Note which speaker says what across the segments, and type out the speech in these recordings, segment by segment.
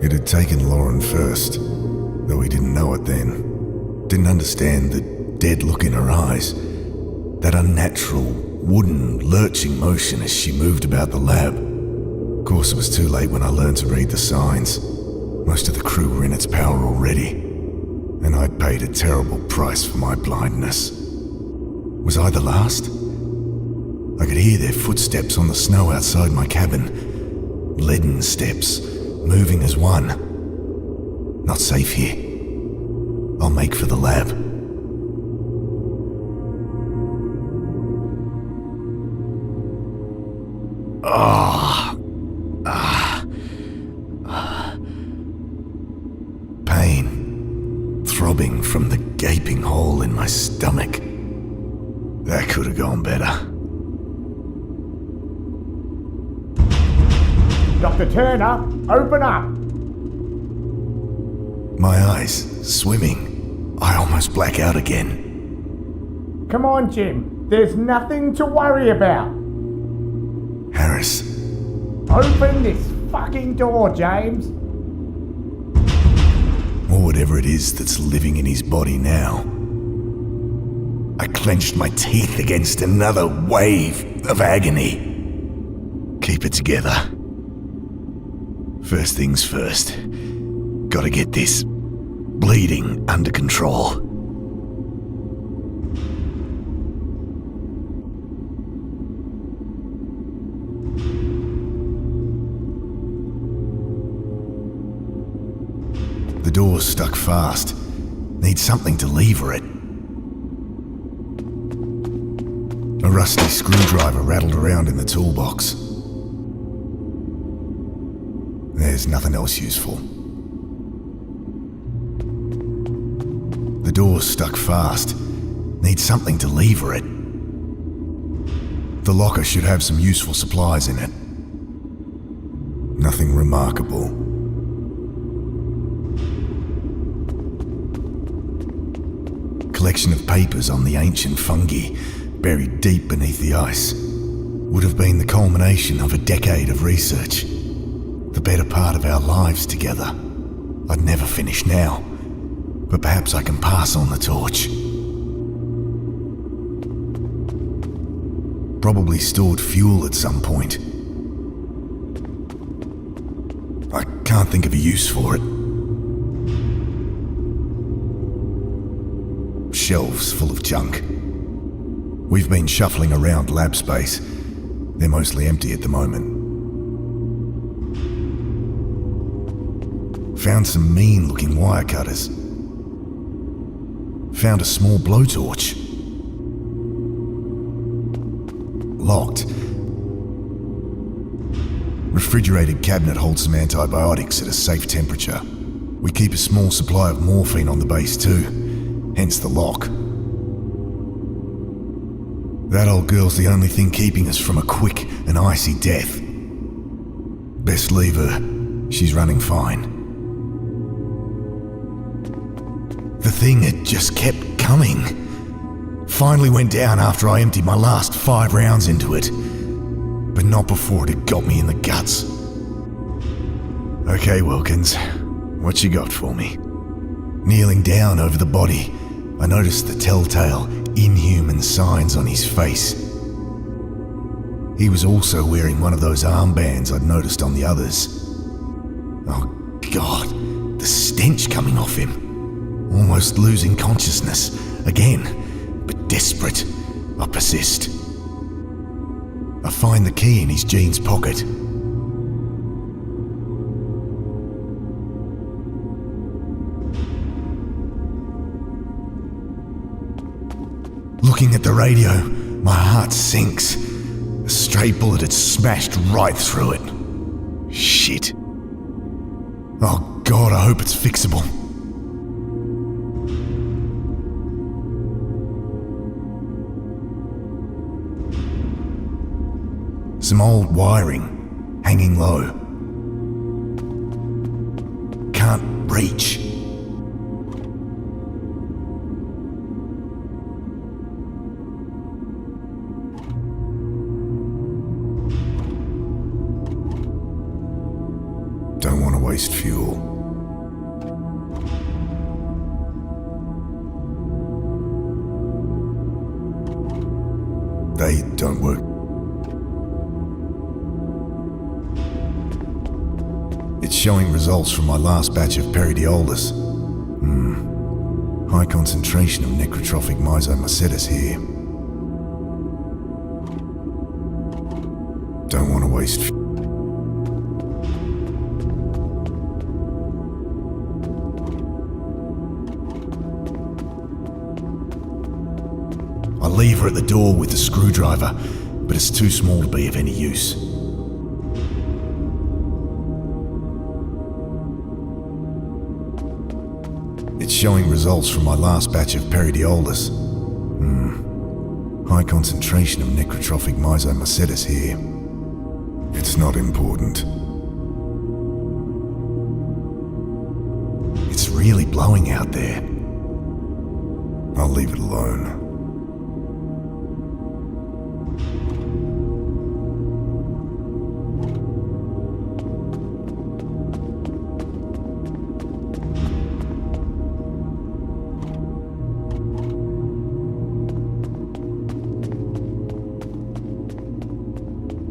Speaker 1: It had taken Lauren first, though he didn't know it then. Didn't understand the dead look in her eyes, that unnatural, wooden, lurching motion as she moved about the lab. Of course, it was too late when I learned to read the signs. Most of the crew were in its power already, and I'd paid a terrible price for my blindness. Was I the last? I could hear their footsteps on the snow outside my cabin. Leaden steps, moving as one. Not safe here. I'll make for the lab. Pain, throbbing from the gaping hole in my stomach. That could have gone better.
Speaker 2: Dr. Turner, open up!
Speaker 1: My eyes swimming. I almost black out again.
Speaker 2: Come on, Jim. There's nothing to worry about.
Speaker 1: Harris.
Speaker 2: Open this fucking door, James.
Speaker 1: Or whatever it is that's living in his body now. I clenched my teeth against another wave of agony. Keep it together. First things first. Gotta get this bleeding under control. The door's stuck fast. Need something to lever it. A rusty screwdriver rattled around in the toolbox. There's nothing else useful. The door's stuck fast. Need something to lever it. The locker should have some useful supplies in it. Nothing remarkable. Collection of papers on the ancient fungi, buried deep beneath the ice, would have been the culmination of a decade of research. The better part of our lives together. I'd never finish now, but perhaps I can pass on the torch. Probably stored fuel at some point. I can't think of a use for it. Shelves full of junk. We've been shuffling around lab space. They're mostly empty at the moment. Found some mean-looking wire cutters. Found a small blowtorch. Locked. Refrigerated cabinet holds some antibiotics at a safe temperature. We keep a small supply of morphine on the base too, hence the lock. That old girl's the only thing keeping us from a quick and icy death. Best leave her. She's running fine. The thing had just kept coming. Finally went down after I emptied my last 5 rounds into it. But not before it had got me in the guts. Okay, Wilkins, what you got for me? Kneeling down over the body, I noticed the telltale, inhuman signs on his face. He was also wearing one of those armbands I'd noticed on the others. Oh God, the stench coming off him. Almost losing consciousness, again, but desperate, I persist. I find the key in his jeans pocket. Looking at the radio, my heart sinks. A stray bullet had smashed right through it. Shit. Oh God, I hope it's fixable. Some old wiring, hanging low. Can't reach. Don't want want to waste fuel. They don't work. It's showing results from my last batch of Peridiolus. High concentration of necrotrophic myxomycetes here. Don't want to waste fuel. I leave her at the door with the screwdriver, but it's too small to be of any use. It's showing results from my last batch of Peridiolus. High concentration of necrotrophic myxomycetes here. It's not important. It's really blowing out there. I'll leave it alone.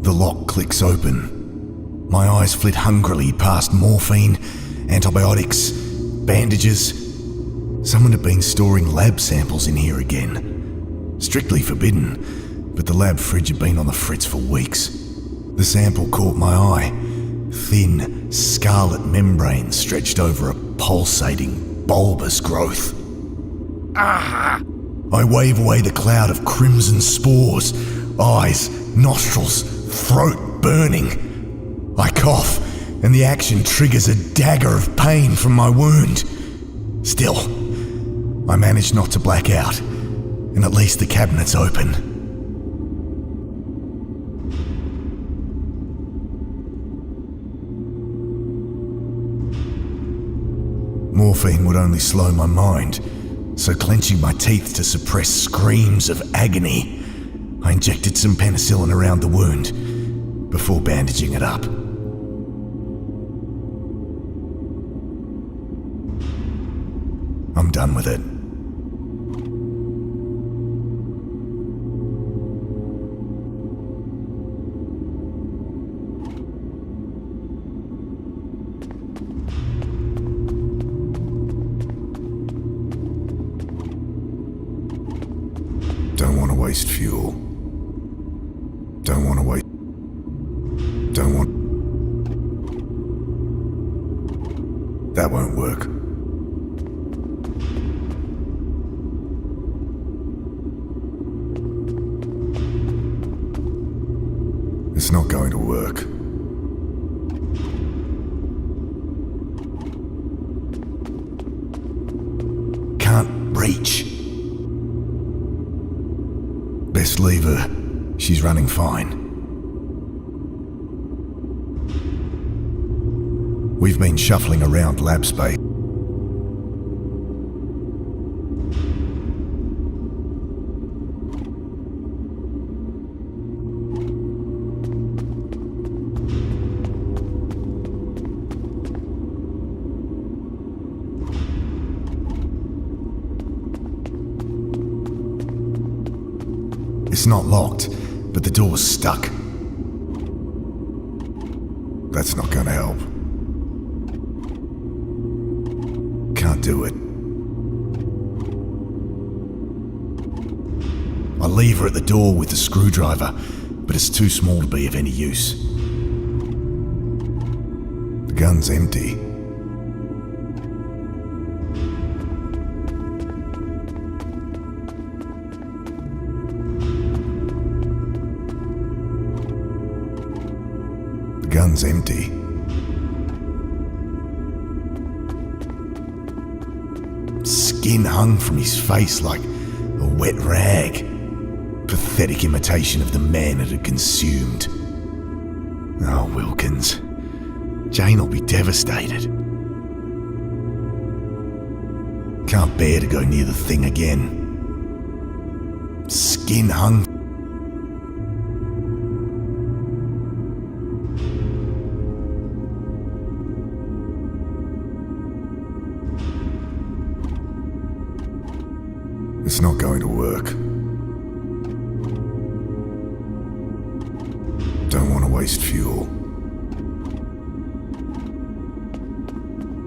Speaker 1: The lock clicks open. My eyes flit hungrily past morphine, antibiotics, bandages. Someone had been storing lab samples in here again. Strictly forbidden, but the lab fridge had been on the fritz for weeks. The sample caught my eye. Thin, scarlet membrane stretched over a pulsating, bulbous growth. Ah! I wave away the cloud of crimson spores. Eyes, nostrils, throat burning. I cough, and the action triggers a dagger of pain from my wound. Still, I manage not to black out, and at least the cabinet's open. Morphine would only slow my mind, so clenching my teeth to suppress screams of agony, I injected some penicillin around the wound before bandaging it up. I'm done with it. Don't want to waste fuel. Don't want to waste. Don't want. That won't work. It's not going to work. Can't reach. Best leave her. She's running fine. We've been shuffling around lab space. It's not locked, but the door's stuck. That's not gonna help. Can't do it. I leave her at the door with the screwdriver, but it's too small to be of any use. The gun's empty. The gun's empty. Skin hung from his face like a wet rag. Pathetic imitation of the man it had consumed. Oh, Wilkins. Jane'll be devastated. Can't bear to go near the thing again. Skin hung. It's not going to work. Don't want to waste fuel.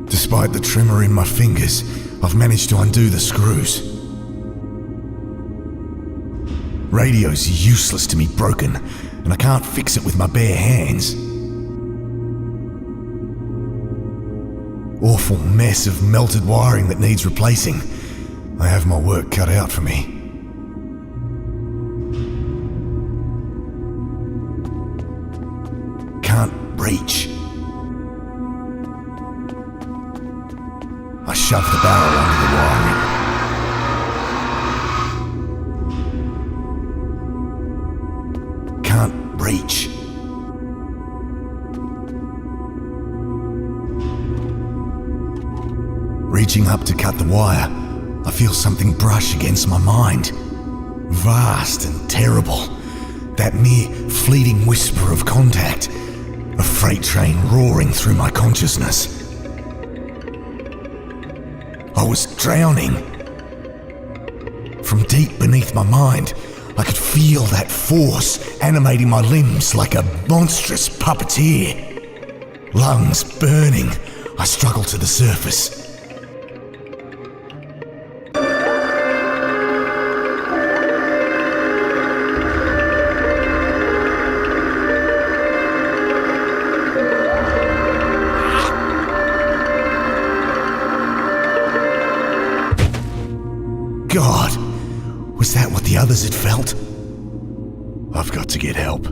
Speaker 1: Despite the tremor in my fingers, I've managed to undo the screws. Radio's useless to me broken, and I can't fix it with my bare hands. Awful mess of melted wiring that needs replacing. I have my work cut out for me. Can't reach. I shoved the barrel under the wiring. Can't reach. Reaching up to cut the wire, I feel something brush against my mind. Vast and terrible. That mere fleeting whisper of contact. A freight train roaring through my consciousness. I was drowning. From deep beneath my mind, I could feel that force animating my limbs like a monstrous puppeteer. Lungs burning, I struggled to the surface. God, was that what the others had felt? I've got to get help.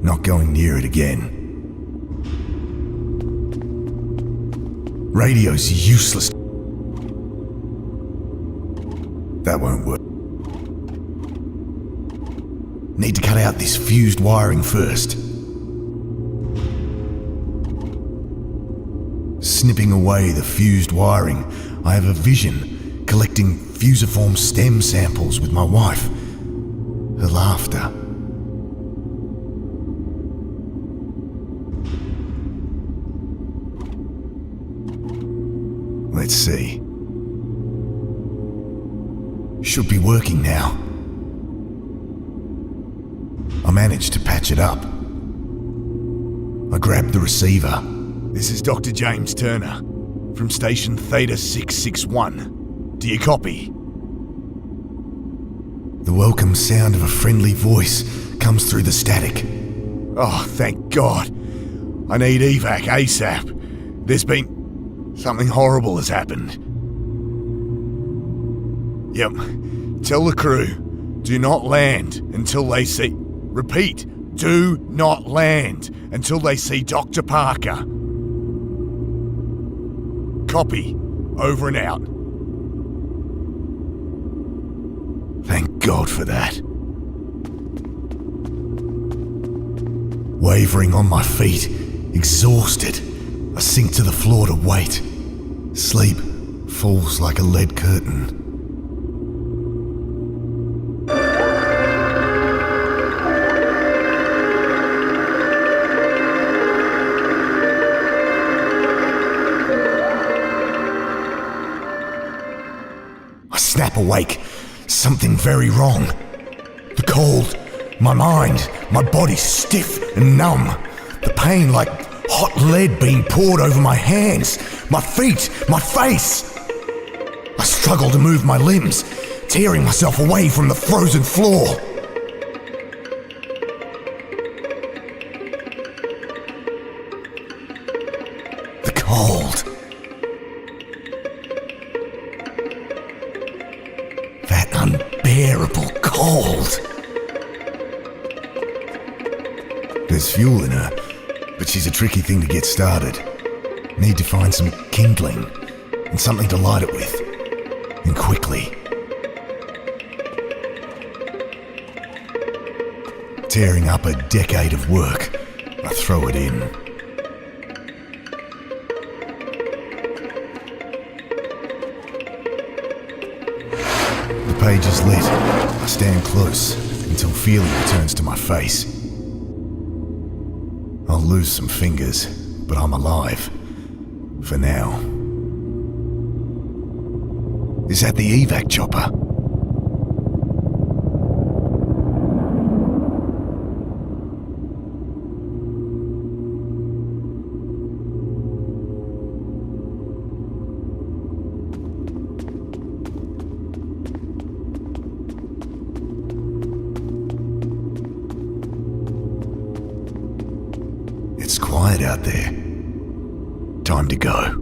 Speaker 1: Not going near it again. Radio's useless. That won't work. Need to cut out this fused wiring first. Snipping away the fused wiring, I have a vision collecting fusiform stem samples with my wife. Her laughter. Let's see. Should be working now. I managed to patch it up. I grabbed the receiver. This is Dr. James Turner, from station Theta 661. Do you copy? The welcome sound of a friendly voice comes through the static. Oh, thank God. I need evac ASAP. There's been... something horrible has happened. Yep. Tell the crew, do not land until they see... Repeat, do not land until they see Dr. Parker. Copy. Over and out. Thank God for that. Wavering on my feet, exhausted, I sink to the floor to wait. Sleep falls like a lead curtain. Snap awake. Something very wrong. The cold, my mind, my body stiff and numb. The pain like hot lead being poured over my hands, my feet, my face. I struggle to move my limbs, tearing myself away from the frozen floor. The cold. That unbearable cold. There's fuel in her, but she's a tricky thing to get started. Need to find some kindling and something to light it with, and quickly. Tearing up a decade of work, I throw it in. The page is lit. I stand close. until feeling returns to my face. I'll lose some fingers, but I'm alive. For now. Is that the evac chopper? It's quiet out there. Time to go.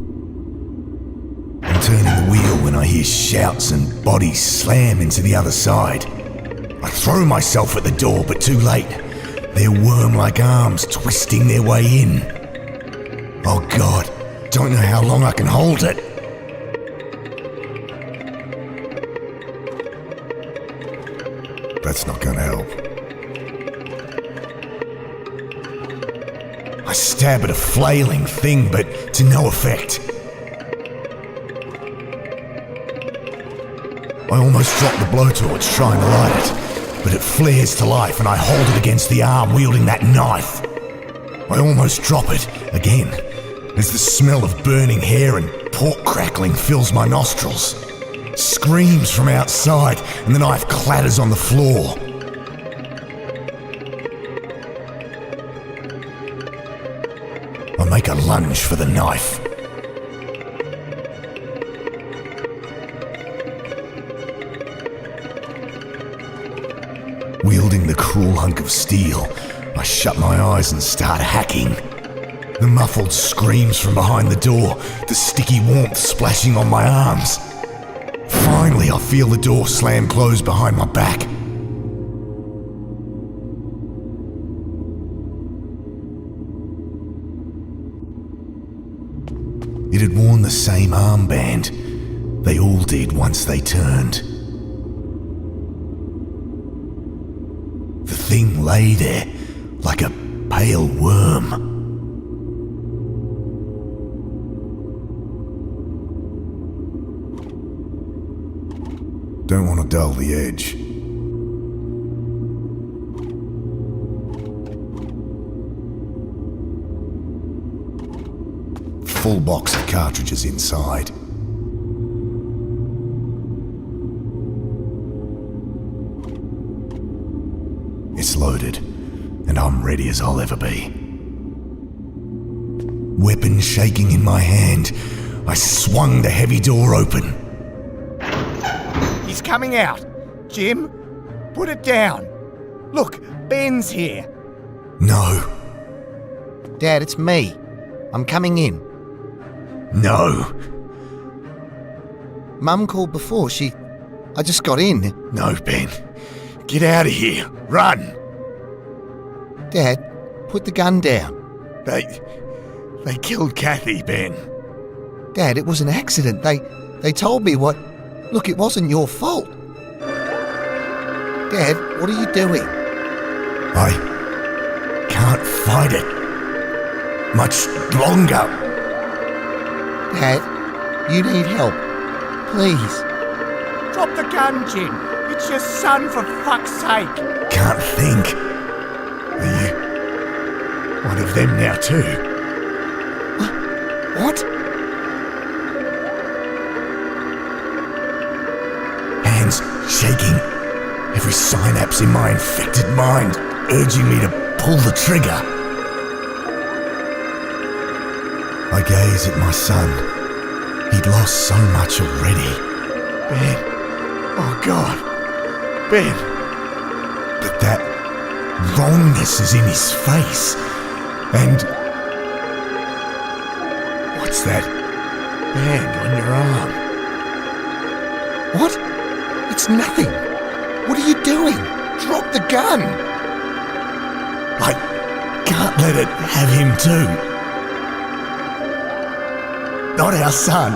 Speaker 1: I'm turning the wheel when I hear shouts and bodies slam into the other side. I throw myself at the door, but too late. Their worm-like arms twisting their way in. Oh God, don't know how long I can hold it. That's not gonna help. I stab at a flailing thing, but to no effect. I almost drop the blowtorch trying to light it, but it flares to life and I hold it against the arm wielding that knife. I almost drop it again as the smell of burning hair and pork crackling fills my nostrils. Screams from outside and the knife clatters on the floor. I make a lunge for the knife. Wielding the cruel hunk of steel, I shut my eyes and start hacking. The muffled screams from behind the door, the sticky warmth splashing on my arms. Finally, I feel the door slam close behind my back. It had worn the same armband. They all did once they turned. The thing lay there like a pale worm. Don't want to dull the edge. Full box of cartridges inside. It's loaded, and I'm ready as I'll ever be. Weapon shaking in my hand, I swung the heavy door open.
Speaker 2: He's coming out. Jim, put it down. Look, Ben's here.
Speaker 1: No.
Speaker 3: Dad, it's me. I'm coming in.
Speaker 1: No.
Speaker 3: Mum called before. I just got in.
Speaker 1: No, Ben. Get out of here. Run.
Speaker 3: Dad, put the gun down.
Speaker 1: They killed Kathy, Ben.
Speaker 3: Dad, it was an accident. They told me what... Look, it wasn't your fault. Dad, what are you doing?
Speaker 1: I can't fight it much longer.
Speaker 3: Dad, you need help. Please.
Speaker 2: Drop the gun, Jim. It's your son, for fuck's sake.
Speaker 1: Can't think. Are you one of them now too?
Speaker 3: What?
Speaker 1: Hands shaking. Every synapse in my infected mind urging me to pull the trigger. I gaze at my son. He'd lost so much already. Ben. Oh God. Ben. But that wrongness is in his face. And... what's that band on your arm?
Speaker 3: What? It's nothing. What are you doing? Drop the gun.
Speaker 1: I can't let it have him too. Not our son.